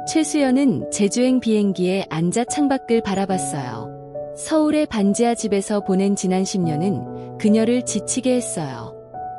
최수연은 제주행 비행기에 앉아 창밖을 바라봤어요. 서울의 반지하 집에서 보낸 지난 10년은 그녀를 지치게 했어요.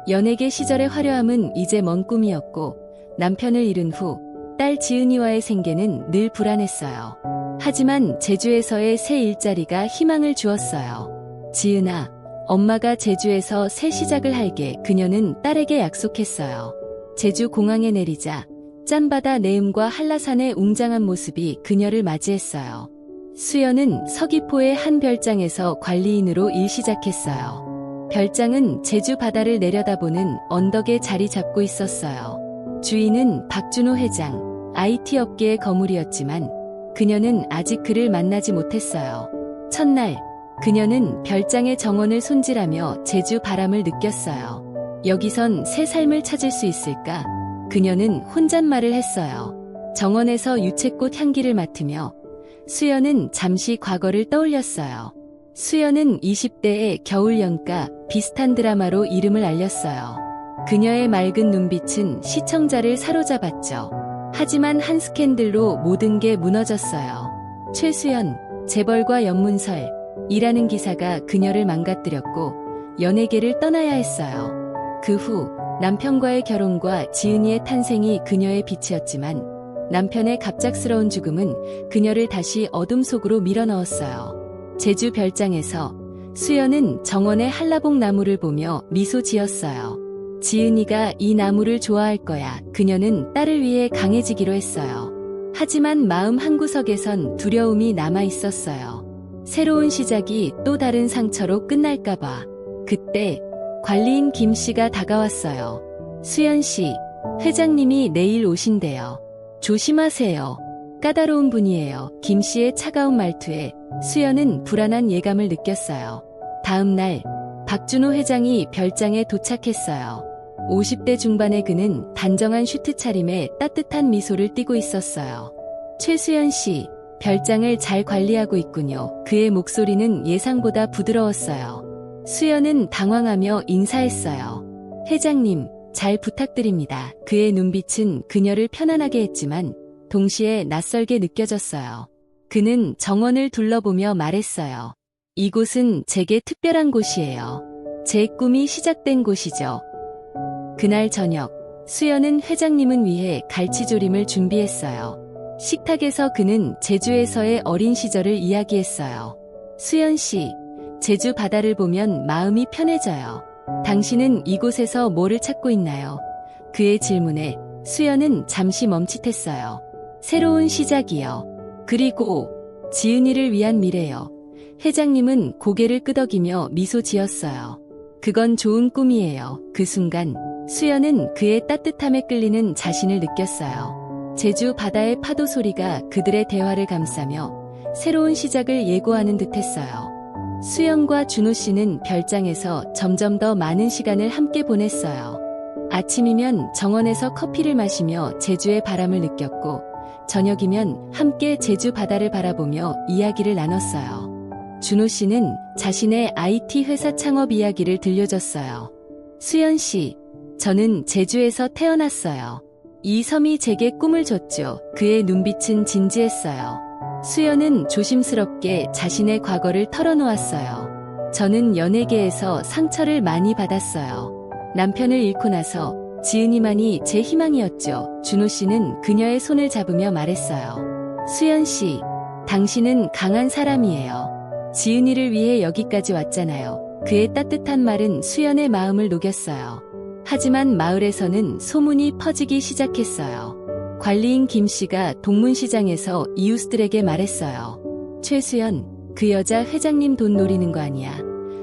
연예계 시절의 화려함은 이제 먼 꿈이었고 남편을 잃은 후 딸 지은이와의 생계는 늘 불안했어요. 하지만 제주에서의 새 일자리가 희망을 주었어요. 지은아, 엄마가 제주에서 새 시작을 할게. 그녀는 딸에게 약속했어요. 제주 공항에 내리자 짠바다 내음과 한라산의 웅장한 모습이 그녀를 맞이했어요. 수연은 서귀포의 한 별장에서 관리인으로 일 시작했어요. 별장은 제주 바다를 내려다보는 언덕에 자리 잡고 있었어요. 주인은 박준호 회장, IT 업계의 거물이었지만 그녀는 아직 그를 만나지 못했어요. 첫날, 그녀는 별장의 정원을 손질하며 제주 바람을 느꼈어요. 여기선 새 삶을 찾을 수 있을까? 그녀는 혼잣말을 했어요. 정원에서 유채꽃 향기를 맡으며 수연은 잠시 과거를 떠올렸어요. 수연은 20대의 겨울 연가 비슷한 드라마로 이름을 알렸어요. 그녀의 맑은 눈빛은 시청자를 사로잡았죠. 하지만 한 스캔들로 모든 게 무너졌어요. 최수연, 재벌과 연문설, 이라는 기사가 그녀를 망가뜨렸고 연예계를 떠나야 했어요. 그 후 남편과의 결혼과 지은이의 탄생이 그녀의 빛이었지만 남편의 갑작스러운 죽음은 그녀를 다시 어둠 속으로 밀어넣었어요. 제주 별장에서 수연은 정원의 한라봉 나무를 보며 미소 지었어요. 지은이가 이 나무를 좋아할 거야. 그녀는 딸을 위해 강해지기로 했어요. 하지만 마음 한구석에선 두려움이 남아 있었어요. 새로운 시작이 또 다른 상처로 끝날까봐. 그때 관리인 김 씨가 다가왔어요. 수연 씨, 회장님이 내일 오신대요. 조심하세요. 까다로운 분이에요. 김 씨의 차가운 말투에 수연은 불안한 예감을 느꼈어요. 다음 날, 박준호 회장이 별장에 도착했어요. 50대 중반의 그는 단정한 슈트 차림에 따뜻한 미소를 띠고 있었어요. 최수연 씨, 별장을 잘 관리하고 있군요. 그의 목소리는 예상보다 부드러웠어요. 수연은 당황하며 인사했어요. 회장님, 잘 부탁드립니다. 그의 눈빛은 그녀를 편안하게 했지만 동시에 낯설게 느껴졌어요. 그는 정원을 둘러보며 말했어요. 이곳은 제게 특별한 곳이에요. 제 꿈이 시작된 곳이죠. 그날 저녁, 수연은 회장님을 위해 갈치조림을 준비했어요. 식탁에서 그는 제주에서의 어린 시절을 이야기했어요. 수연 씨, 제주 바다를 보면 마음이 편해져요. 당신은 이곳에서 뭐를 찾고 있나요? 그의 질문에 수연은 잠시 멈칫했어요. 새로운 시작이요. 그리고 지은이를 위한 미래요. 회장님은 고개를 끄덕이며 미소 지었어요. 그건 좋은 꿈이에요. 그 순간 수연은 그의 따뜻함에 끌리는 자신을 느꼈어요. 제주 바다의 파도 소리가 그들의 대화를 감싸며 새로운 시작을 예고하는 듯했어요. 수연과 준호 씨는 별장에서 점점 더 많은 시간을 함께 보냈어요. 아침이면 정원에서 커피를 마시며 제주의 바람을 느꼈고 저녁이면 함께 제주 바다를 바라보며 이야기를 나눴어요. 준호 씨는 자신의 IT 회사 창업 이야기를 들려줬어요. 수연 씨, 저는 제주에서 태어났어요. 이 섬이 제게 꿈을 줬죠. 그의 눈빛은 진지했어요. 수연은 조심스럽게 자신의 과거를 털어놓았어요. 저는 연예계에서 상처를 많이 받았어요. 남편을 잃고 나서 지은이만이 제 희망이었죠. 준호 씨는 그녀의 손을 잡으며 말했어요. 수연 씨, 당신은 강한 사람이에요. 지은이를 위해 여기까지 왔잖아요. 그의 따뜻한 말은 수연의 마음을 녹였어요. 하지만 마을에서는 소문이 퍼지기 시작했어요. 관리인 김 씨가 동문시장에서 이웃들에게 말했어요. 최수연, 그 여자 회장님 돈 노리는 거 아니야.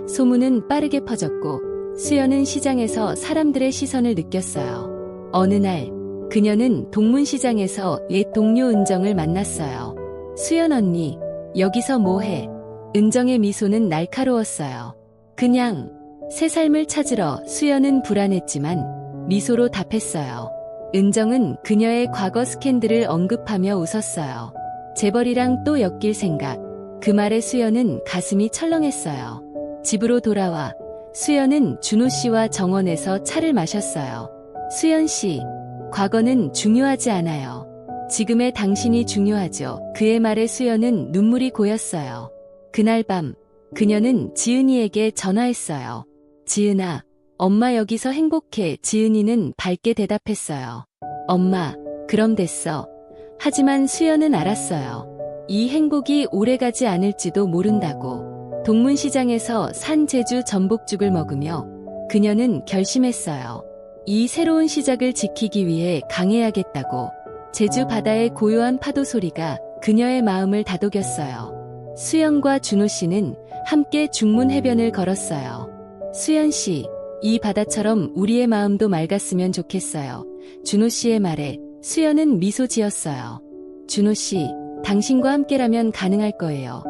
소문은 빠르게 퍼졌고 수연은 시장에서 사람들의 시선을 느꼈어요. 어느 날 그녀는 동문시장에서 옛 동료 은정을 만났어요. 수연 언니, 여기서 뭐해? 은정의 미소는 날카로웠어요. 그냥 새 삶을 찾으러. 수연은 불안했지만 미소로 답했어요. 은정은 그녀의 과거 스캔들을 언급하며 웃었어요. 재벌이랑 또 엮일 생각. 그 말에 수연은 가슴이 철렁했어요. 집으로 돌아와 수연은 준호 씨와 정원에서 차를 마셨어요. 수연 씨, 과거는 중요하지 않아요. 지금의 당신이 중요하죠. 그의 말에 수연은 눈물이 고였어요. 그날 밤, 그녀는 지은이에게 전화했어요. 지은아, 엄마 여기서 행복해. 지은이는 밝게 대답했어요. 엄마, 그럼 됐어. 하지만 수연은 알았어요. 이 행복이 오래가지 않을지도 모른다고. 동문시장에서 산 제주 전복죽을 먹으며 그녀는 결심했어요. 이 새로운 시작을 지키기 위해 강해야겠다고. 제주 바다의 고요한 파도 소리가 그녀의 마음을 다독였어요. 수연과 준호 씨는 함께 중문 해변을 걸었어요. 수연 씨, 이 바다처럼 우리의 마음도 맑았으면 좋겠어요. 준호 씨의 말에 수연은 미소 지었어요. 준호 씨, 당신과 함께라면 가능할 거예요.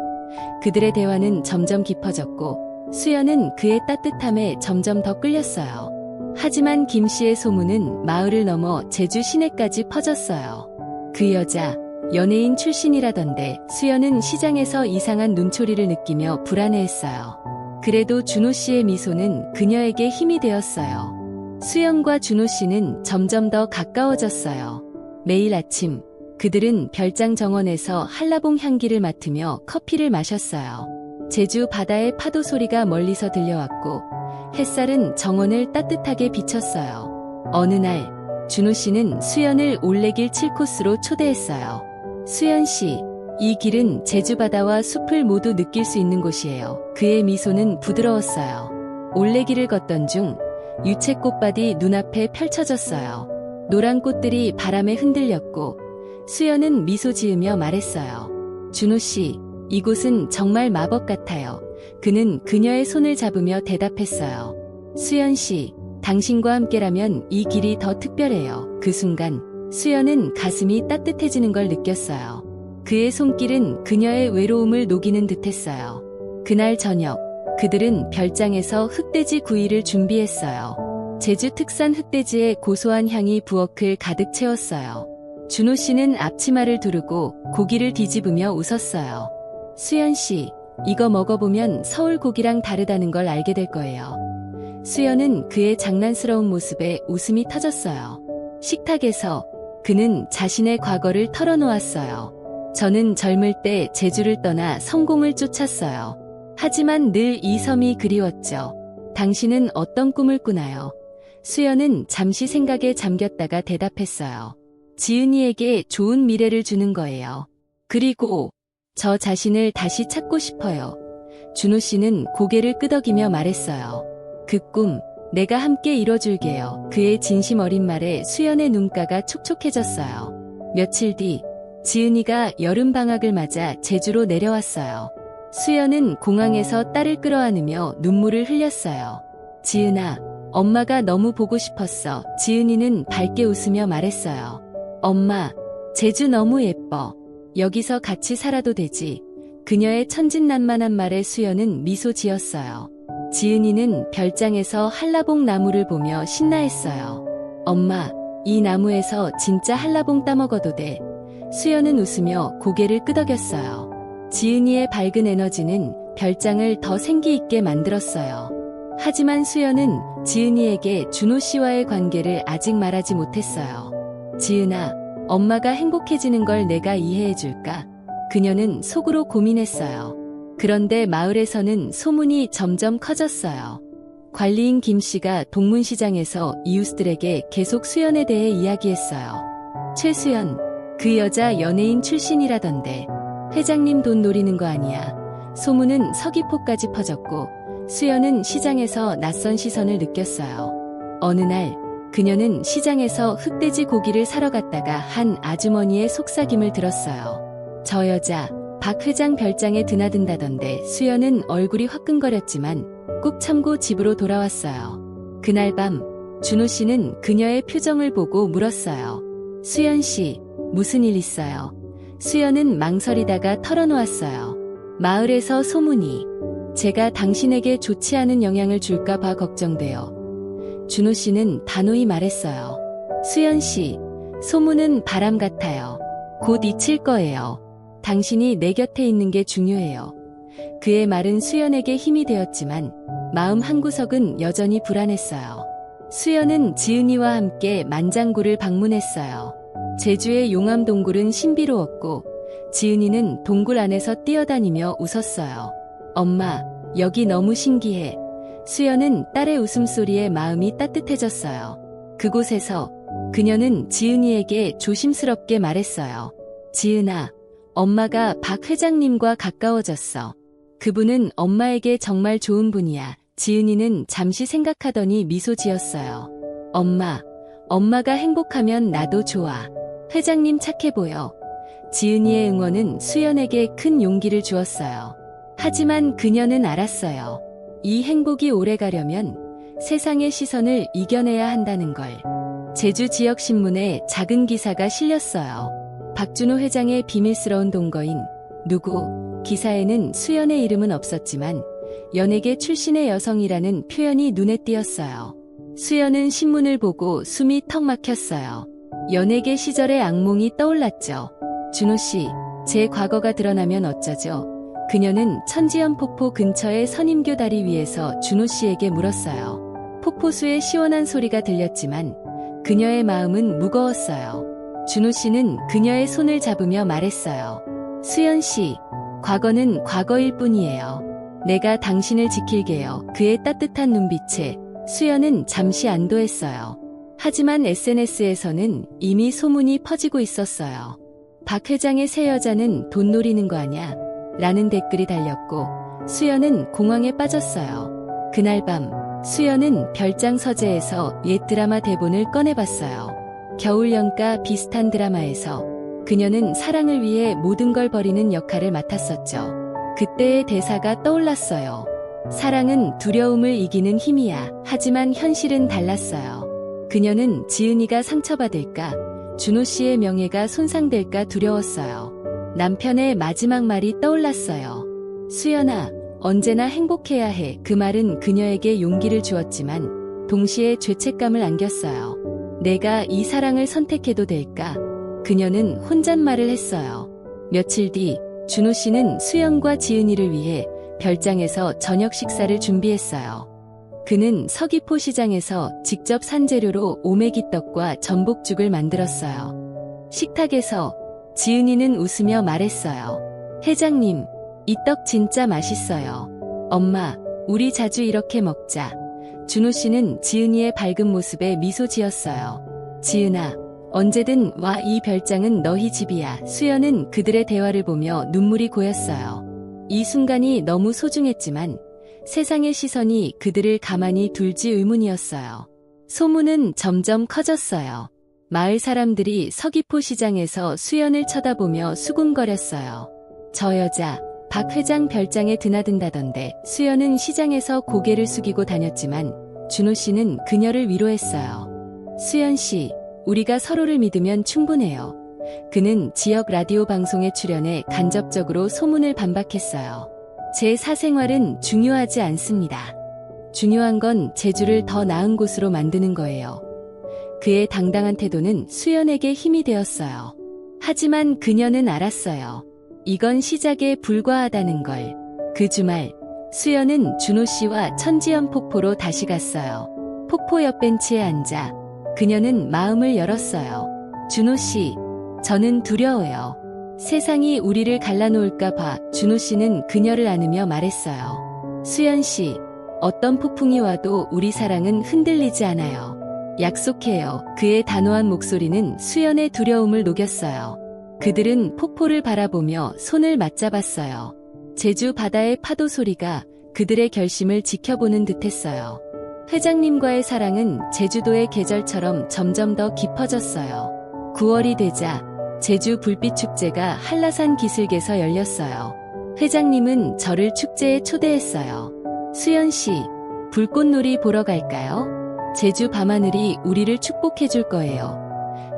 그들의 대화는 점점 깊어졌고 수연은 그의 따뜻함에 점점 더 끌렸어요. 하지만 김 씨의 소문은 마을을 넘어 제주 시내까지 퍼졌어요. 그 여자, 연예인 출신이라던데. 수연은 시장에서 이상한 눈초리를 느끼며 불안해했어요. 그래도 준호 씨의 미소는 그녀에게 힘이 되었어요. 수연과 준호 씨는 점점 더 가까워졌어요. 매일 아침, 그들은 별장 정원에서 한라봉 향기를 맡으며 커피를 마셨어요. 제주 바다의 파도 소리가 멀리서 들려왔고 햇살은 정원을 따뜻하게 비쳤어요. 어느 날 준호 씨는 수연을 올레길 7코스로 초대했어요. 수연 씨, 이 길은 제주 바다와 숲을 모두 느낄 수 있는 곳이에요. 그의 미소는 부드러웠어요. 올레길을 걷던 중 유채꽃밭이 눈앞에 펼쳐졌어요. 노란 꽃들이 바람에 흔들렸고 수연은 미소 지으며 말했어요. 준호 씨, 이곳은 정말 마법 같아요. 그는 그녀의 손을 잡으며 대답했어요. 수연 씨, 당신과 함께라면 이 길이 더 특별해요. 그 순간 수연은 가슴이 따뜻해지는 걸 느꼈어요. 그의 손길은 그녀의 외로움을 녹이는 듯했어요. 그날 저녁, 그들은 별장에서 흑돼지 구이를 준비했어요. 제주 특산 흑돼지의 고소한 향이 부엌을 가득 채웠어요. 준호 씨는 앞치마를 두르고 고기를 뒤집으며 웃었어요. 수연 씨, 이거 먹어보면 서울 고기랑 다르다는 걸 알게 될 거예요. 수연은 그의 장난스러운 모습에 웃음이 터졌어요. 식탁에서 그는 자신의 과거를 털어놓았어요. 저는 젊을 때 제주를 떠나 성공을 쫓았어요. 하지만 늘 이 섬이 그리웠죠. 당신은 어떤 꿈을 꾸나요? 수연은 잠시 생각에 잠겼다가 대답했어요. 지은이에게 좋은 미래를 주는 거예요. 그리고 저 자신을 다시 찾고 싶어요. 준호 씨는 고개를 끄덕이며 말했어요. 그 꿈, 내가 함께 이뤄줄게요. 그의 진심 어린 말에 수연의 눈가가 촉촉해졌어요. 며칠 뒤, 지은이가 여름방학을 맞아 제주로 내려왔어요. 수연은 공항에서 딸을 끌어안으며 눈물을 흘렸어요. 지은아, 엄마가 너무 보고 싶었어. 지은이는 밝게 웃으며 말했어요. 엄마, 제주 너무 예뻐. 여기서 같이 살아도 되지. 그녀의 천진난만한 말에 수연은 미소 지었어요. 지은이는 별장에서 한라봉 나무를 보며 신나했어요. 엄마, 이 나무에서 진짜 한라봉 따먹어도 돼. 수연은 웃으며 고개를 끄덕였어요. 지은이의 밝은 에너지는 별장을 더 생기 있게 만들었어요. 하지만 수연은 지은이에게 준호 씨와의 관계를 아직 말하지 못했어요. 지은아, 엄마가 행복해지는 걸 내가 이해해줄까? 그녀는 속으로 고민했어요. 그런데 마을에서는 소문이 점점 커졌어요. 관리인 김 씨가 동문시장에서 이웃들에게 계속 수연에 대해 이야기했어요. 최수연, 그 여자 연예인 출신이라던데. 회장님 돈 노리는 거 아니야. 소문은 서귀포까지 퍼졌고 수연은 시장에서 낯선 시선을 느꼈어요. 어느 날 그녀는 시장에서 흑돼지 고기를 사러 갔다가 한 아주머니의 속삭임을 들었어요. 저 여자 박 회장 별장에 드나든다던데. 수연은 얼굴이 화끈거렸지만 꾹 참고 집으로 돌아왔어요. 그날 밤 준호 씨는 그녀의 표정을 보고 물었어요. 수연 씨, 무슨 일 있어요? 수연은 망설이다가 털어놓았어요. 마을에서 소문이. 제가 당신에게 좋지 않은 영향을 줄까 봐 걱정돼요. 준호 씨는 단호히 말했어요. 수연 씨, 소문은 바람 같아요. 곧 잊힐 거예요. 당신이 내 곁에 있는 게 중요해요. 그의 말은 수연에게 힘이 되었지만 마음 한구석은 여전히 불안했어요. 수연은 지은이와 함께 만장굴을 방문했어요. 제주의 용암 동굴은 신비로웠고 지은이는 동굴 안에서 뛰어다니며 웃었어요. 엄마, 여기 너무 신기해. 수연은 딸의 웃음소리에 마음이 따뜻해졌어요. 그곳에서 그녀는 지은이에게 조심스럽게 말했어요. 지은아, 엄마가 박 회장님과 가까워졌어. 그분은 엄마에게 정말 좋은 분이야. 지은이는 잠시 생각하더니 미소 지었어요. 엄마가 행복하면 나도 좋아. 회장님 착해 보여. 지은이의 응원은 수연에게 큰 용기를 주었어요. 하지만 그녀는 알았어요. 이 행복이 오래 가려면 세상의 시선을 이겨내야 한다는 걸. 제주 지역신문에 작은 기사가 실렸어요. 박준호 회장의 비밀스러운 동거인 누구? 기사에는 수연의 이름은 없었지만 연예계 출신의 여성이라는 표현이 눈에 띄었어요. 수연은 신문을 보고 숨이 턱 막혔어요. 연예계 시절의 악몽이 떠올랐죠. 준호 씨, 제 과거가 드러나면 어쩌죠? 그녀는 천지연 폭포 근처의 선임교 다리 위에서 준호 씨에게 물었어요. 폭포수의 시원한 소리가 들렸지만 그녀의 마음은 무거웠어요. 준호 씨는 그녀의 손을 잡으며 말했어요. 수연 씨, 과거는 과거일 뿐이에요. 내가 당신을 지킬게요. 그의 따뜻한 눈빛에 수연은 잠시 안도했어요. 하지만 SNS에서는 이미 소문이 퍼지고 있었어요. 박 회장의 새 여자는 돈 노리는 거 아냐? 라는 댓글이 달렸고 수연은 공황에 빠졌어요. 그날 밤 수연은 별장 서재에서 옛 드라마 대본을 꺼내봤어요. 겨울연가 비슷한 드라마에서 그녀는 사랑을 위해 모든 걸 버리는 역할을 맡았었죠. 그때의 대사가 떠올랐어요. 사랑은 두려움을 이기는 힘이야. 하지만 현실은 달랐어요. 그녀는 지은이가 상처받을까, 준호 씨의 명예가 손상될까 두려웠어요. 남편의 마지막 말이 떠올랐어요. 수연아, 언제나 행복해야 해. 그 말은 그녀에게 용기를 주었지만 동시에 죄책감을 안겼어요. 내가 이 사랑을 선택해도 될까? 그녀는 혼잣말을 했어요. 며칠 뒤 준호 씨는 수연과 지은이를 위해 별장에서 저녁 식사를 준비했어요. 그는 서귀포 시장에서 직접 산 재료로 오메기떡과 전복죽을 만들었어요. 식탁에서 지은이는 웃으며 말했어요. 회장님, 이 떡 진짜 맛있어요. 엄마, 우리 자주 이렇게 먹자. 준호 씨는 지은이의 밝은 모습에 미소 지었어요. 지은아, 언제든 와. 이 별장은 너희 집이야. 수연은 그들의 대화를 보며 눈물이 고였어요. 이 순간이 너무 소중했지만 세상의 시선이 그들을 가만히 둘지 의문이었어요. 소문은 점점 커졌어요. 마을 사람들이 서귀포 시장에서 수연을 쳐다보며 수군거렸어요. 저 여자, 박 회장 별장에 드나든다던데. 수연은 시장에서 고개를 숙이고 다녔지만 준호 씨는 그녀를 위로했어요. 수연 씨, 우리가 서로를 믿으면 충분해요. 그는 지역 라디오 방송에 출연해 간접적으로 소문을 반박했어요. 제 사생활은 중요하지 않습니다. 중요한 건 제주를 더 나은 곳으로 만드는 거예요. 그의 당당한 태도는 수연에게 힘이 되었어요. 하지만 그녀는 알았어요. 이건 시작에 불과하다는 걸. 그 주말, 수연은 준호 씨와 천지연 폭포로 다시 갔어요. 폭포 옆 벤치에 앉아 그녀는 마음을 열었어요. 준호 씨, 저는 두려워요. 세상이 우리를 갈라놓을까 봐. 준호 씨는 그녀를 안으며 말했어요. 수연 씨, 어떤 폭풍이 와도 우리 사랑은 흔들리지 않아요. 약속해요. 그의 단호한 목소리는 수연의 두려움을 녹였어요. 그들은 폭포를 바라보며 손을 맞잡았어요. 제주 바다의 파도 소리가 그들의 결심을 지켜보는 듯했어요. 회장님과의 사랑은 제주도의 계절처럼 점점 더 깊어졌어요. 9월이 되자 제주 불빛축제가 한라산 기슭에서 열렸어요. 회장님은 저를 축제에 초대했어요. 수연 씨, 불꽃놀이 보러 갈까요? 제주 밤하늘이 우리를 축복해줄 거예요.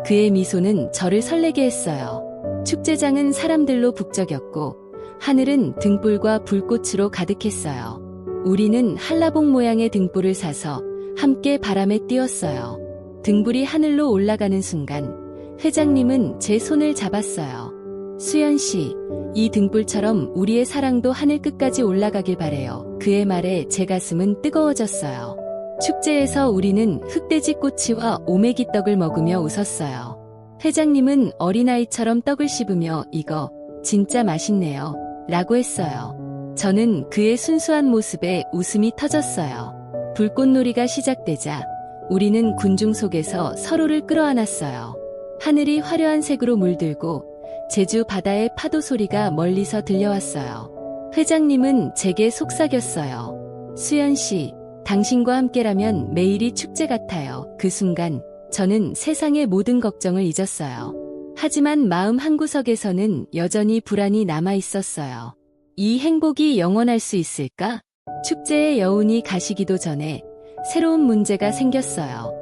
그의 미소는 저를 설레게 했어요. 축제장은 사람들로 북적였고 하늘은 등불과 불꽃으로 가득했어요. 우리는 한라봉 모양의 등불을 사서 함께 바람에 띄웠어요. 등불이 하늘로 올라가는 순간 회장님은 제 손을 잡았어요. 수연 씨, 이 등불처럼 우리의 사랑도 하늘 끝까지 올라가길 바래요. 그의 말에 제 가슴은 뜨거워졌어요. 축제에서 우리는 흑돼지 꼬치와 오메기떡을 먹으며 웃었어요. 회장님은 어린아이처럼 떡을 씹으며 이거 진짜 맛있네요. 라고 했어요. 저는 그의 순수한 모습에 웃음이 터졌어요. 불꽃놀이가 시작되자 우리는 군중 속에서 서로를 끌어안았어요. 하늘이 화려한 색으로 물들고 제주 바다의 파도 소리가 멀리서 들려왔어요. 회장님은 제게 속삭였어요. 수연 씨, 당신과 함께라면 매일이 축제 같아요. 그 순간 저는 세상의 모든 걱정을 잊었어요. 하지만 마음 한구석에서는 여전히 불안이 남아 있었어요. 이 행복이 영원할 수 있을까? 축제의 여운이 가시기도 전에 새로운 문제가 생겼어요.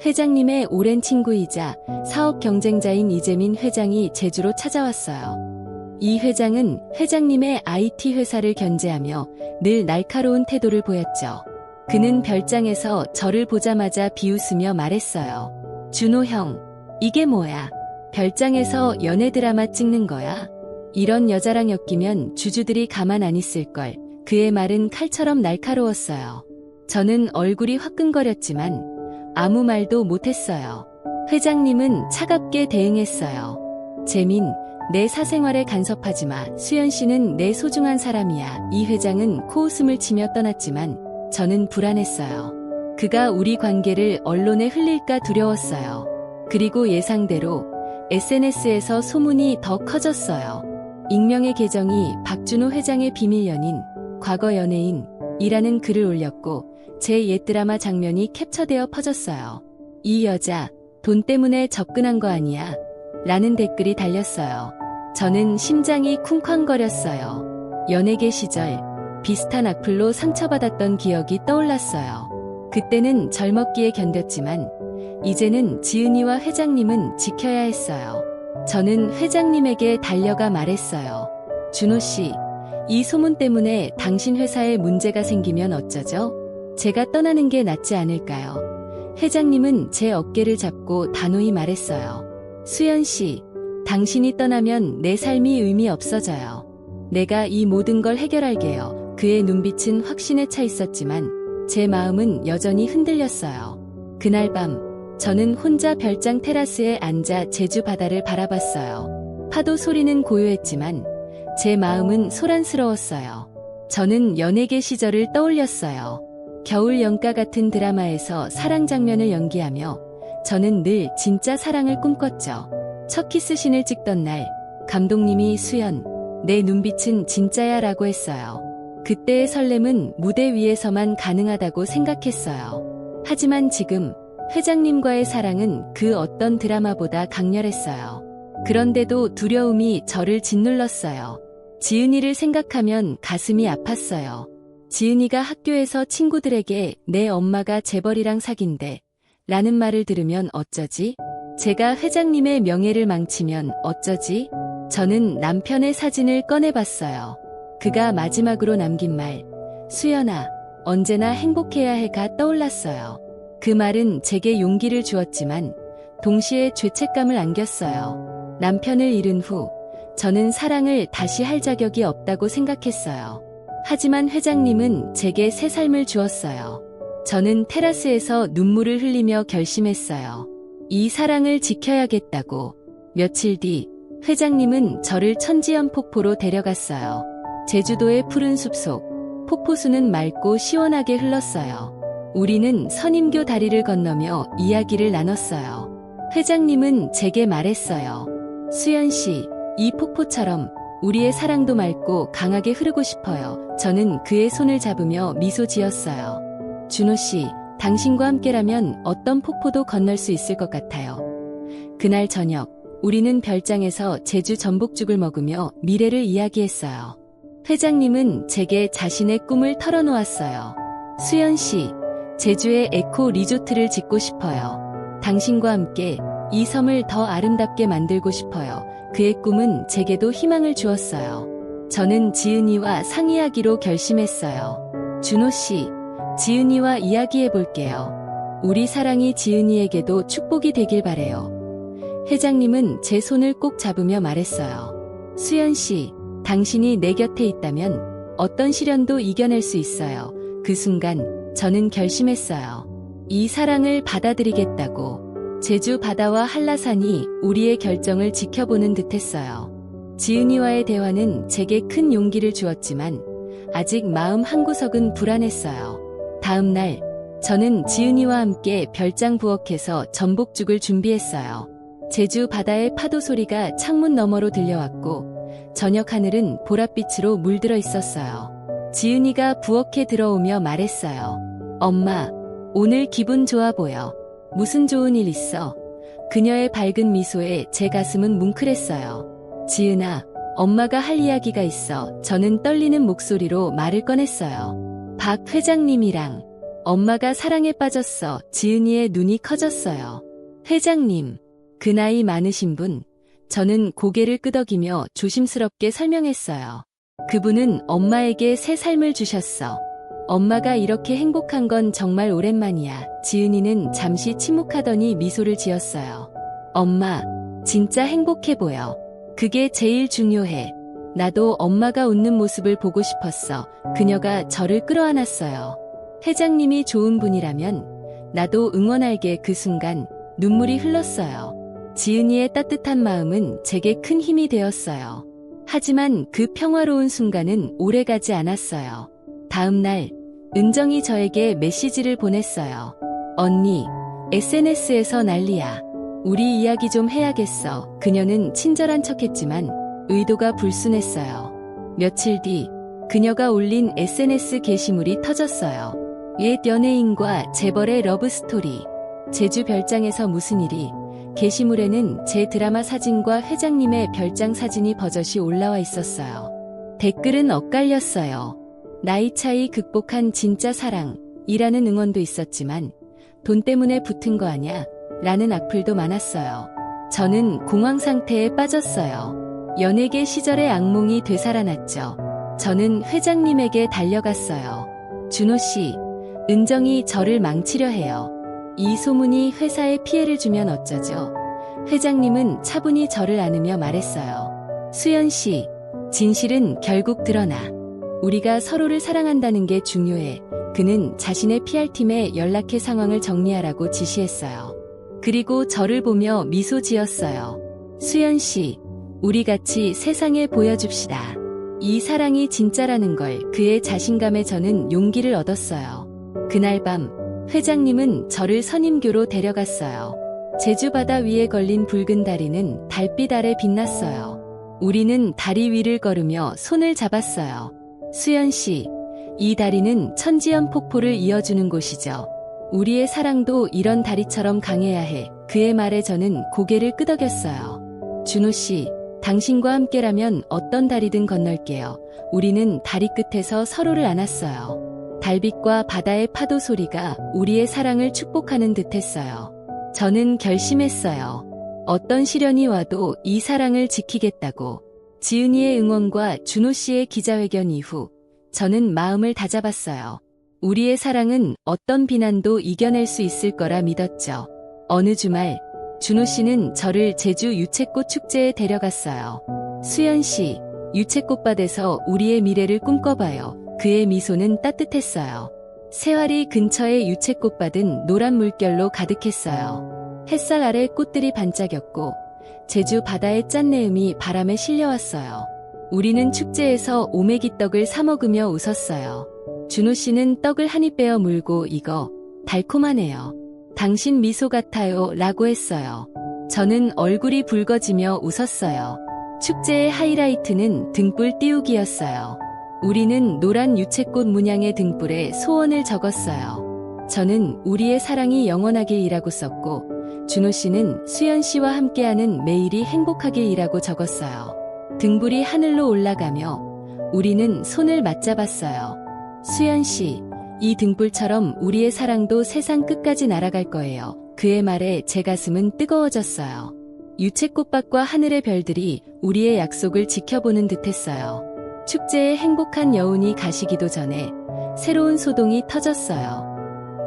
회장님의 오랜 친구이자 사업 경쟁자인 이재민 회장이 제주로 찾아왔어요. 이 회장은 회장님의 IT 회사를 견제하며 늘 날카로운 태도를 보였죠. 그는 별장에서 저를 보자마자 비웃으며 말했어요. 준호 형, 이게 뭐야? 별장에서 연애 드라마 찍는 거야? 이런 여자랑 엮이면 주주들이 가만 안 있을걸. 그의 말은 칼처럼 날카로웠어요. 저는 얼굴이 화끈거렸지만 아무 말도 못했어요. 회장님은 차갑게 대응했어요. 재민, 내 사생활에 간섭하지 마. 수연 씨는 내 소중한 사람이야. 이 회장은 코웃음을 치며 떠났지만 저는 불안했어요. 그가 우리 관계를 언론에 흘릴까 두려웠어요. 그리고 예상대로 SNS에서 소문이 더 커졌어요. 익명의 계정이 박준호 회장의 비밀 연인, 과거 연예인이라는 글을 올렸고 제 옛 드라마 장면이 캡처되어 퍼졌어요. 이 여자, 돈 때문에 접근한 거 아니야? 라는 댓글이 달렸어요. 저는 심장이 쿵쾅거렸어요. 연예계 시절 비슷한 악플로 상처받았던 기억이 떠올랐어요. 그때는 젊었기에 견뎠지만 이제는 지은이와 회장님은 지켜야 했어요. 저는 회장님에게 달려가 말했어요. 준호 씨, 이 소문 때문에 당신 회사에 문제가 생기면 어쩌죠? 제가 떠나는 게 낫지 않을까요? 회장님은 제 어깨를 잡고 단호히 말했어요. 수연 씨, 당신이 떠나면 내 삶이 의미 없어져요. 내가 이 모든 걸 해결할게요. 그의 눈빛은 확신에 차 있었지만 제 마음은 여전히 흔들렸어요. 그날 밤 저는 혼자 별장 테라스에 앉아 제주 바다를 바라봤어요. 파도 소리는 고요했지만 제 마음은 소란스러웠어요. 저는 연예계 시절을 떠올렸어요. 겨울 연가 같은 드라마에서 사랑 장면을 연기하며 저는 늘 진짜 사랑을 꿈꿨죠. 첫 키스신을 찍던 날 감독님이 수연, 내 눈빛은 진짜야 라고 했어요. 그때의 설렘은 무대 위에서만 가능하다고 생각했어요. 하지만 지금 회장님과의 사랑은 그 어떤 드라마보다 강렬했어요. 그런데도 두려움이 저를 짓눌렀어요. 지은이를 생각하면 가슴이 아팠어요. 지은이가 학교에서 친구들에게 내 엄마가 재벌이랑 사귄대 라는 말을 들으면 어쩌지? 제가 회장님의 명예를 망치면 어쩌지? 저는 남편의 사진을 꺼내봤어요. 그가 마지막으로 남긴 말, 수연아, 언제나 행복해야 해가 떠올랐어요. 그 말은 제게 용기를 주었지만 동시에 죄책감을 안겼어요. 남편을 잃은 후 저는 사랑을 다시 할 자격이 없다고 생각했어요. 하지만 회장님은 제게 새 삶을 주었어요. 저는 테라스에서 눈물을 흘리며 결심했어요. 이 사랑을 지켜야겠다고. 며칠 뒤 회장님은 저를 천지연 폭포로 데려갔어요. 제주도의 푸른 숲속, 폭포수는 맑고 시원하게 흘렀어요. 우리는 선임교 다리를 건너며 이야기를 나눴어요. 회장님은 제게 말했어요. 수연 씨, 이 폭포처럼 우리의 사랑도 맑고 강하게 흐르고 싶어요. 저는 그의 손을 잡으며 미소 지었어요. 준호 씨, 당신과 함께라면 어떤 폭포도 건널 수 있을 것 같아요. 그날 저녁, 우리는 별장에서 제주 전복죽을 먹으며 미래를 이야기했어요. 회장님은 제게 자신의 꿈을 털어놓았어요. 수연 씨, 제주에 에코 리조트를 짓고 싶어요. 당신과 함께 이 섬을 더 아름답게 만들고 싶어요. 그의 꿈은 제게도 희망을 주었어요. 저는 지은이와 상의하기로 결심했어요. 준호 씨, 지은이와 이야기해볼게요. 우리 사랑이 지은이에게도 축복이 되길 바래요. 회장님은 제 손을 꼭 잡으며 말했어요. 수연 씨, 당신이 내 곁에 있다면 어떤 시련도 이겨낼 수 있어요. 그 순간 저는 결심했어요. 이 사랑을 받아들이겠다고. 제주 바다와 한라산이 우리의 결정을 지켜보는 듯했어요. 지은이와의 대화는 제게 큰 용기를 주었지만 아직 마음 한구석은 불안했어요. 다음 날 저는 지은이와 함께 별장 부엌에서 전복죽을 준비했어요. 제주 바다의 파도 소리가 창문 너머로 들려왔고 저녁 하늘은 보랏빛으로 물들어 있었어요. 지은이가 부엌에 들어오며 말했어요. 엄마, 오늘 기분 좋아 보여. 무슨 좋은 일 있어? 그녀의 밝은 미소에 제 가슴은 뭉클했어요. 지은아, 엄마가 할 이야기가 있어. 저는 떨리는 목소리로 말을 꺼냈어요. 박 회장님이랑 엄마가 사랑에 빠졌어. 지은이의 눈이 커졌어요. 회장님, 그 나이 많으신 분. 저는 고개를 끄덕이며 조심스럽게 설명했어요. 그분은 엄마에게 새 삶을 주셨어. 엄마가 이렇게 행복한 건 정말 오랜만이야. 지은이는 잠시 침묵하더니 미소를 지었어요. 엄마, 진짜 행복해 보여. 그게 제일 중요해. 나도 엄마가 웃는 모습을 보고 싶었어. 그녀가 저를 끌어안았어요. 회장님이 좋은 분이라면 나도 응원할게. 그 순간 눈물이 흘렀어요. 지은이의 따뜻한 마음은 제게 큰 힘이 되었어요. 하지만 그 평화로운 순간은 오래가지 않았어요. 다음 날 은정이 저에게 메시지를 보냈어요. 언니, SNS에서 난리야. 우리 이야기 좀 해야겠어. 그녀는 친절한 척했지만 의도가 불순했어요. 며칠 뒤 그녀가 올린 SNS 게시물이 터졌어요. 옛 연예인과 재벌의 러브스토리. 제주 별장에서 무슨 일이. 게시물에는 제 드라마 사진과 회장님의 별장 사진이 버젓이 올라와 있었어요. 댓글은 엇갈렸어요. 나이 차이 극복한 진짜 사랑이라는 응원도 있었지만 돈 때문에 붙은 거 아냐? 라는 악플도 많았어요. 저는 공황 상태에 빠졌어요. 연예계 시절의 악몽이 되살아났죠. 저는 회장님에게 달려갔어요. 준호 씨, 은정이 저를 망치려 해요. 이 소문이 회사에 피해를 주면 어쩌죠? 회장님은 차분히 저를 안으며 말했어요. 수연 씨, 진실은 결국 드러나. 우리가 서로를 사랑한다는 게 중요해. 그는 자신의 PR팀에 연락해 상황을 정리하라고 지시했어요. 그리고 저를 보며 미소 지었어요. 수연 씨, 우리 같이 세상에 보여줍시다. 이 사랑이 진짜라는 걸. 그의 자신감에 저는 용기를 얻었어요. 그날 밤 회장님은 저를 선임교로 데려갔어요. 제주 바다 위에 걸린 붉은 다리는 달빛 아래 빛났어요. 우리는 다리 위를 걸으며 손을 잡았어요. 수연 씨, 이 다리는 천지연 폭포를 이어주는 곳이죠. 우리의 사랑도 이런 다리처럼 강해야 해. 그의 말에 저는 고개를 끄덕였어요. 준호 씨, 당신과 함께라면 어떤 다리든 건널게요. 우리는 다리 끝에서 서로를 안았어요. 달빛과 바다의 파도 소리가 우리의 사랑을 축복하는 듯했어요. 저는 결심했어요. 어떤 시련이 와도 이 사랑을 지키겠다고. 지은이의 응원과 준호 씨의 기자회견 이후 저는 마음을 다잡았어요. 우리의 사랑은 어떤 비난도 이겨낼 수 있을 거라 믿었죠. 어느 주말 준호 씨는 저를 제주 유채꽃 축제에 데려갔어요. 수연 씨, 유채꽃밭에서 우리의 미래를 꿈꿔봐요. 그의 미소는 따뜻했어요. 새와리 근처의 유채꽃밭은 노란 물결로 가득했어요. 햇살 아래 꽃들이 반짝였고 제주 바다의 짠내음이 바람에 실려왔어요. 우리는 축제에서 오메기떡을 사 먹으며 웃었어요. 준호 씨는 떡을 한 입 베어 물고 이거 달콤하네요. 당신 미소 같아요 라고 했어요. 저는 얼굴이 붉어지며 웃었어요. 축제의 하이라이트는 등불 띄우기였어요. 우리는 노란 유채꽃 문양의 등불에 소원을 적었어요. 저는 우리의 사랑이 영원하길 이라고 썼고 준호 씨는 수연 씨와 함께하는 매일이 행복하길 이라고 적었어요. 등불이 하늘로 올라가며 우리는 손을 맞잡았어요. 수연 씨, 이 등불처럼 우리의 사랑도 세상 끝까지 날아갈 거예요. 그의 말에 제 가슴은 뜨거워졌어요. 유채꽃밭과 하늘의 별들이 우리의 약속을 지켜보는 듯했어요. 축제에 행복한 여운이 가시기도 전에 새로운 소동이 터졌어요.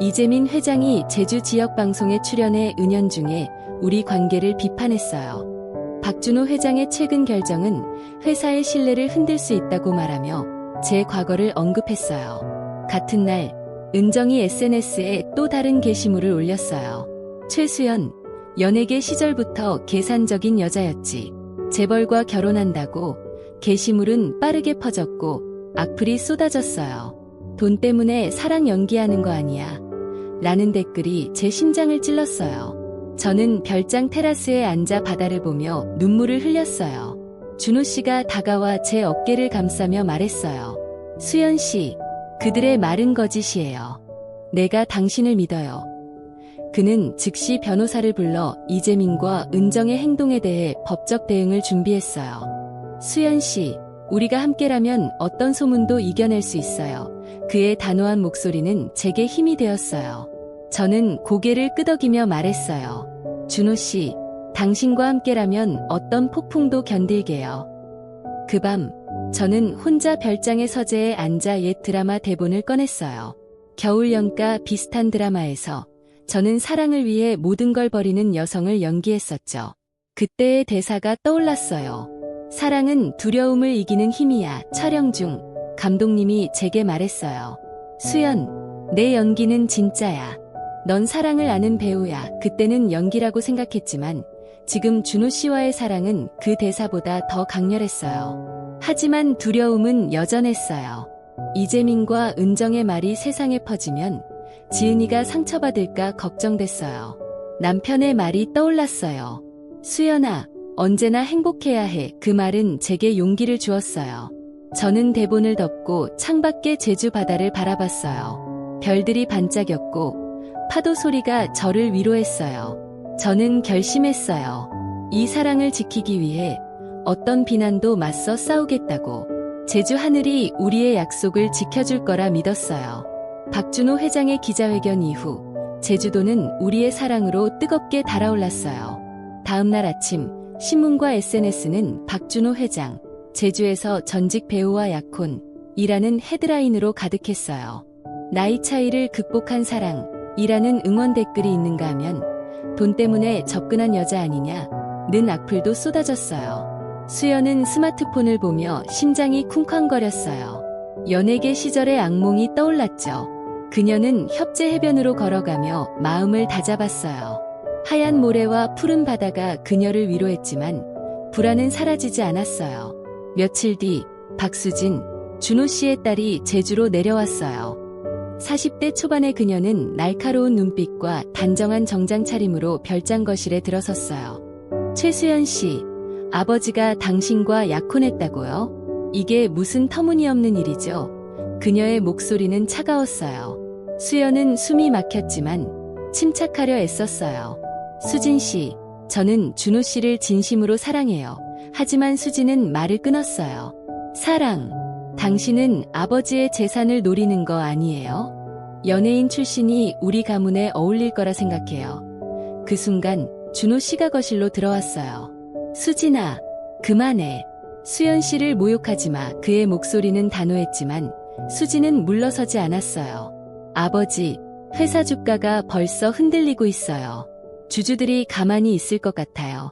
이재민 회장이 제주 지역 방송에 출연해 은연중에 우리 관계를 비판했어요. 박준호 회장의 최근 결정은 회사의 신뢰를 흔들 수 있다고 말하며 제 과거를 언급했어요. 같은 날 은정이 SNS에 또 다른 게시물을 올렸어요. 최수연, 연예계 시절부터 계산적인 여자였지. 재벌과 결혼한다고 게시물은 빠르게 퍼졌고 악플이 쏟아졌어요. 돈 때문에 사랑 연기하는 거 아니야? 라는 댓글이 제 심장을 찔렀어요. 저는 별장 테라스에 앉아 바다를 보며 눈물을 흘렸어요. 준호 씨가 다가와 제 어깨를 감싸며 말했어요. 수연 씨, 그들의 말은 거짓이에요. 내가 당신을 믿어요. 그는 즉시 변호사를 불러 이재민과 은정의 행동에 대해 법적 대응을 준비했어요. 수연 씨, 우리가 함께라면 어떤 소문도 이겨낼 수 있어요. 그의 단호한 목소리는 제게 힘이 되었어요. 저는 고개를 끄덕이며 말했어요. 준호 씨, 당신과 함께라면 어떤 폭풍도 견딜게요. 그 밤, 저는 혼자 별장의 서재에 앉아 옛 드라마 대본을 꺼냈어요. 겨울 연가 비슷한 드라마에서 저는 사랑을 위해 모든 걸 버리는 여성을 연기했었죠. 그때의 대사가 떠올랐어요. 사랑은 두려움을 이기는 힘이야. 촬영 중 감독님이 제게 말했어요. 수연, 내 연기는 진짜야. 넌 사랑을 아는 배우야. 그때는 연기라고 생각했지만 지금 준호 씨와의 사랑은 그 대사보다 더 강렬했어요. 하지만 두려움은 여전했어요. 이재민과 은정의 말이 세상에 퍼지면 지은이가 상처받을까 걱정됐어요. 남편의 말이 떠올랐어요. 수연아, 언제나 행복해야 해. 그 말은 제게 용기를 주었어요. 저는 대본을 덮고 창밖의 제주 바다를 바라봤어요. 별들이 반짝였고 파도 소리가 저를 위로했어요. 저는 결심했어요. 이 사랑을 지키기 위해 어떤 비난도 맞서 싸우겠다고. 제주 하늘이 우리의 약속을 지켜줄 거라 믿었어요. 박준호 회장의 기자회견 이후 제주도는 우리의 사랑으로 뜨겁게 달아올랐어요. 다음 날 아침 신문과 SNS는 박준호 회장, 제주에서 전직 배우와 약혼이라는 헤드라인으로 가득했어요. 나이 차이를 극복한 사랑이라는 응원 댓글이 있는가 하면 돈 때문에 접근한 여자 아니냐는 악플도 쏟아졌어요. 수연은 스마트폰을 보며 심장이 쿵쾅거렸어요. 연예계 시절의 악몽이 떠올랐죠. 그녀는 협재 해변으로 걸어가며 마음을 다잡았어요. 하얀 모래와 푸른 바다가 그녀를 위로했지만 불안은 사라지지 않았어요. 며칠 뒤 박수진, 준호 씨의 딸이 제주로 내려왔어요. 40대 초반의 그녀는 날카로운 눈빛과 단정한 정장 차림으로 별장 거실에 들어섰어요. 최수연 씨, 아버지가 당신과 약혼했다고요? 이게 무슨 터무니없는 일이죠? 그녀의 목소리는 차가웠어요. 수연은 숨이 막혔지만 침착하려 애썼어요. 수진 씨, 저는 준호 씨를 진심으로 사랑해요. 하지만 수진은 말을 끊었어요. 사랑, 당신은 아버지의 재산을 노리는 거 아니에요? 연예인 출신이 우리 가문에 어울릴 거라 생각해요. 그 순간 준호 씨가 거실로 들어왔어요. 수진아, 그만해. 수연 씨를 모욕하지 마. 그의 목소리는 단호했지만 수진은 물러서지 않았어요. 아버지, 회사 주가가 벌써 흔들리고 있어요. 주주들이 가만히 있을 것 같아요.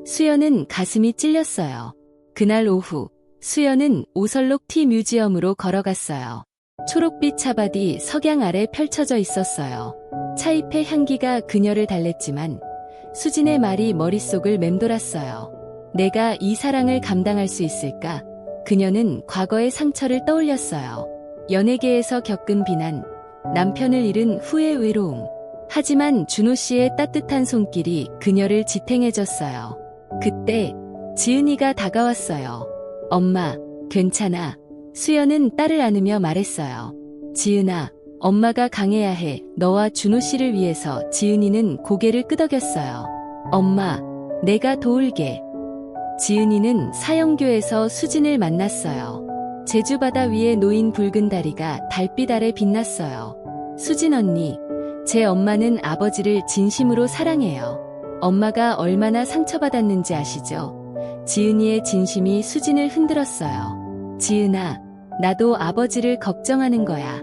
수연은 가슴이 찔렸어요. 그날 오후, 수연은 오설록 티 뮤지엄으로 걸어갔어요. 초록빛 차바디 석양 아래 펼쳐져 있었어요. 차잎의 향기가 그녀를 달랬지만 수진의 말이 머릿속을 맴돌았어요. 내가 이 사랑을 감당할 수 있을까? 그녀는 과거의 상처를 떠올렸어요. 연예계에서 겪은 비난, 남편을 잃은 후의 외로움. 하지만 준호 씨의 따뜻한 손길이 그녀를 지탱해줬어요. 그때 지은이가 다가왔어요. 엄마, 괜찮아. 수연은 딸을 안으며 말했어요. 지은아, 엄마가 강해야 해. 너와 준호 씨를 위해서. 지은이는 고개를 끄덕였어요. 엄마, 내가 도울게. 지은이는 사형교에서 수진을 만났어요. 제주바다 위에 놓인 붉은 다리가 달빛 아래 빛났어요. 수진 언니, 제 엄마는 아버지를 진심으로 사랑해요. 엄마가 얼마나 상처받았는지 아시죠? 지은이의 진심이 수진을 흔들었어요. 지은아, 나도 아버지를 걱정하는 거야.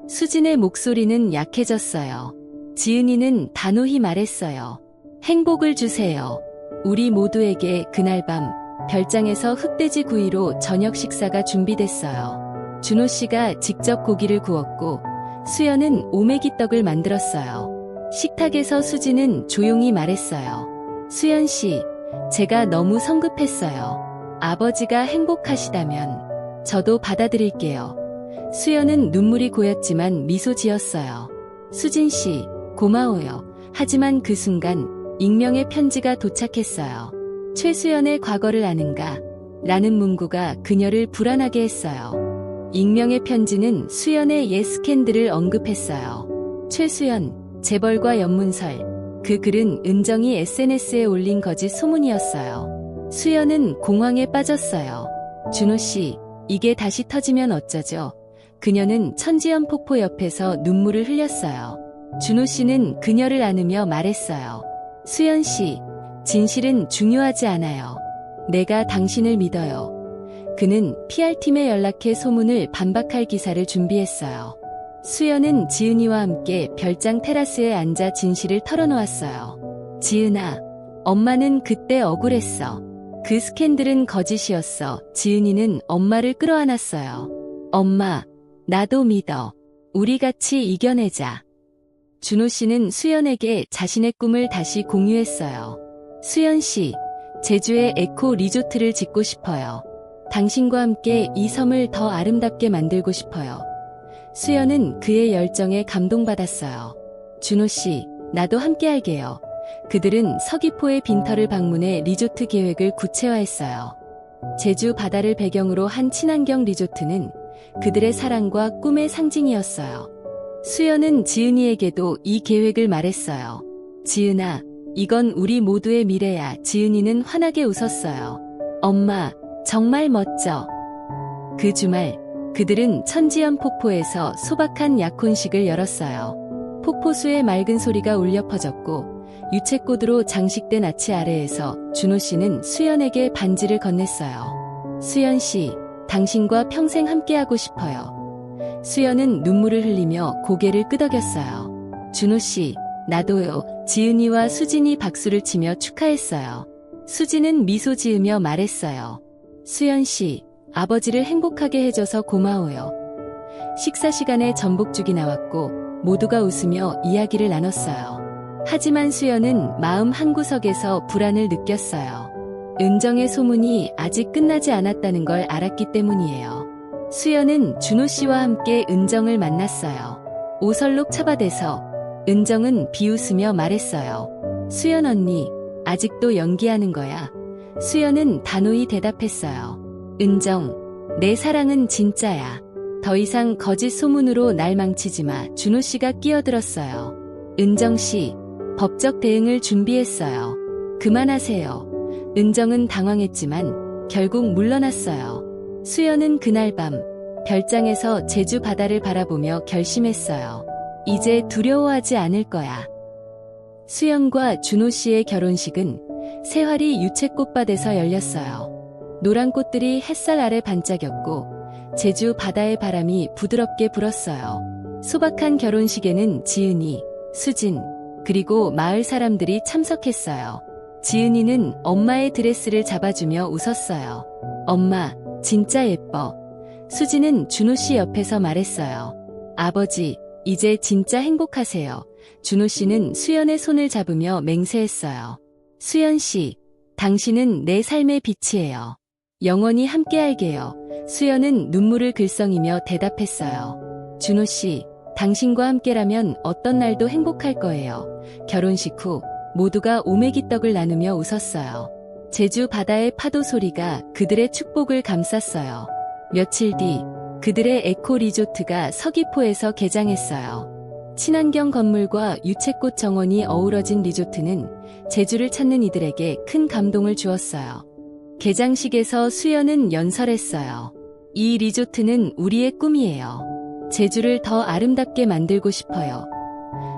수진의 목소리는 약해졌어요. 지은이는 단호히 말했어요. 행복을 주세요. 우리 모두에게. 그날 밤 별장에서 흑돼지 구이로 저녁 식사가 준비됐어요. 준호 씨가 직접 고기를 구웠고 수연은 오메기 떡을 만들었어요. 식탁에서 수진은 조용히 말했어요. 수연 씨, 제가 너무 성급했어요. 아버지가 행복하시다면 저도 받아들일게요. 수연은 눈물이 고였지만 미소 지었어요. 수진 씨, 고마워요. 하지만 그 순간 익명의 편지가 도착했어요. 최수연의 과거를 아는가? 라는 문구가 그녀를 불안하게 했어요. 익명의 편지는 수연의 옛 스캔들을 언급했어요. 최수연, 재벌과 연문설. 그 글은 은정이 SNS에 올린 거짓 소문이었어요. 수연은 공황에 빠졌어요. 준호 씨, 이게 다시 터지면 어쩌죠? 그녀는 천지연 폭포 옆에서 눈물을 흘렸어요. 준호 씨는 그녀를 안으며 말했어요. 수연 씨, 진실은 중요하지 않아요. 내가 당신을 믿어요. 그는 PR팀에 연락해 소문을 반박할 기사를 준비했어요. 수연은 지은이와 함께 별장 테라스에 앉아 진실을 털어놓았어요. 지은아, 엄마는 그때 억울했어. 그 스캔들은 거짓이었어. 지은이는 엄마를 끌어안았어요. 엄마, 나도 믿어. 우리 같이 이겨내자. 준호 씨는 수연에게 자신의 꿈을 다시 공유했어요. 수연 씨, 제주에 에코 리조트를 짓고 싶어요. 당신과 함께 이 섬을 더 아름답게 만들고 싶어요. 수연은 그의 열정에 감동받았어요. 준호 씨, 나도 함께 할게요. 그들은 서귀포의 빈터를 방문해 리조트 계획을 구체화했어요. 제주 바다를 배경으로 한 친환경 리조트는 그들의 사랑과 꿈의 상징이었어요. 수연은 지은이에게도 이 계획을 말했어요. 지은아, 이건 우리 모두의 미래야. 지은이는 환하게 웃었어요. 엄마, 정말 멋져. 그 주말, 그들은 천지연 폭포에서 소박한 약혼식을 열었어요. 폭포수의 맑은 소리가 울려 퍼졌고 유채꽃으로 장식된 아치 아래에서 준호 씨는 수연에게 반지를 건넸어요. 수연 씨, 당신과 평생 함께하고 싶어요. 수연은 눈물을 흘리며 고개를 끄덕였어요. 준호 씨, 나도요. 지은이와 수진이 박수를 치며 축하했어요. 수진은 미소 지으며 말했어요. 수연 씨, 아버지를 행복하게 해줘서 고마워요. 식사 시간에 전복죽이 나왔고 모두가 웃으며 이야기를 나눴어요. 하지만 수연은 마음 한구석에서 불안을 느꼈어요. 은정의 소문이 아직 끝나지 않았다는 걸 알았기 때문이에요. 수연은 준호 씨와 함께 은정을 만났어요. 오설록 차밭에서 은정은 비웃으며 말했어요. 수연 언니, 아직도 연기하는 거야? 수연은 단호히 대답했어요. 은정, 내 사랑은 진짜야. 더 이상 거짓 소문으로 날 망치지 마. 준호 씨가 끼어들었어요. 은정 씨, 법적 대응을 준비했어요. 그만하세요. 은정은 당황했지만 결국 물러났어요. 수연은 그날 밤 별장에서 제주 바다를 바라보며 결심했어요. 이제 두려워하지 않을 거야. 수연과 준호 씨의 결혼식은 새화리 유채꽃밭에서 열렸어요. 노란 꽃들이 햇살 아래 반짝였고 제주 바다의 바람이 부드럽게 불었어요. 소박한 결혼식에는 지은이, 수진, 그리고 마을 사람들이 참석했어요. 지은이는 엄마의 드레스를 잡아주며 웃었어요. 엄마, 진짜 예뻐. 수진은 준호 씨 옆에서 말했어요. 아버지, 이제 진짜 행복하세요. 준호 씨는 수연의 손을 잡으며 맹세했어요. 수연 씨, 당신은 내 삶의 빛이에요. 영원히 함께할게요. 수연은 눈물을 글썽이며 대답했어요. 준호 씨, 당신과 함께라면 어떤 날도 행복할 거예요. 결혼식 후 모두가 오메기떡을 나누며 웃었어요. 제주 바다의 파도 소리가 그들의 축복을 감쌌어요. 며칠 뒤 그들의 에코 리조트가 서귀포에서 개장했어요. 친환경 건물과 유채꽃 정원이 어우러진 리조트는 제주를 찾는 이들에게 큰 감동을 주었어요. 개장식에서 수연은 연설했어요. 이 리조트는 우리의 꿈이에요. 제주를 더 아름답게 만들고 싶어요.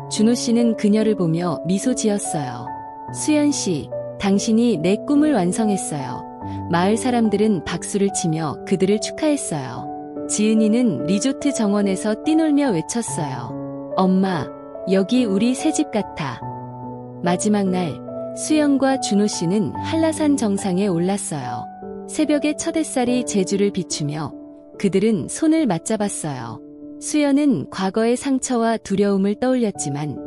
준호 씨는 그녀를 보며 미소 지었어요. 수연 씨, 당신이 내 꿈을 완성했어요. 마을 사람들은 박수를 치며 그들을 축하했어요. 지은이는 리조트 정원에서 뛰놀며 외쳤어요. 엄마, 여기 우리 새집 같아. 마지막 날, 수연과 준호 씨는 한라산 정상에 올랐어요. 새벽의 첫 햇살이 제주를 비추며 그들은 손을 맞잡았어요. 수연은 과거의 상처와 두려움을 떠올렸지만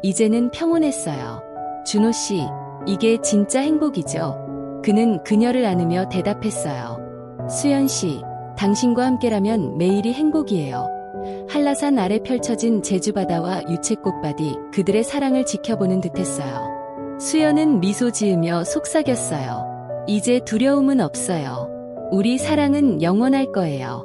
이제는 평온했어요. 준호 씨, 이게 진짜 행복이죠? 그는 그녀를 안으며 대답했어요. 수연 씨, 당신과 함께라면 매일이 행복이에요. 한라산 아래 펼쳐진 제주바다와 유채꽃밭이 그들의 사랑을 지켜보는 듯했어요. 수연은 미소 지으며 속삭였어요. 이제 두려움은 없어요. 우리 사랑은 영원할 거예요.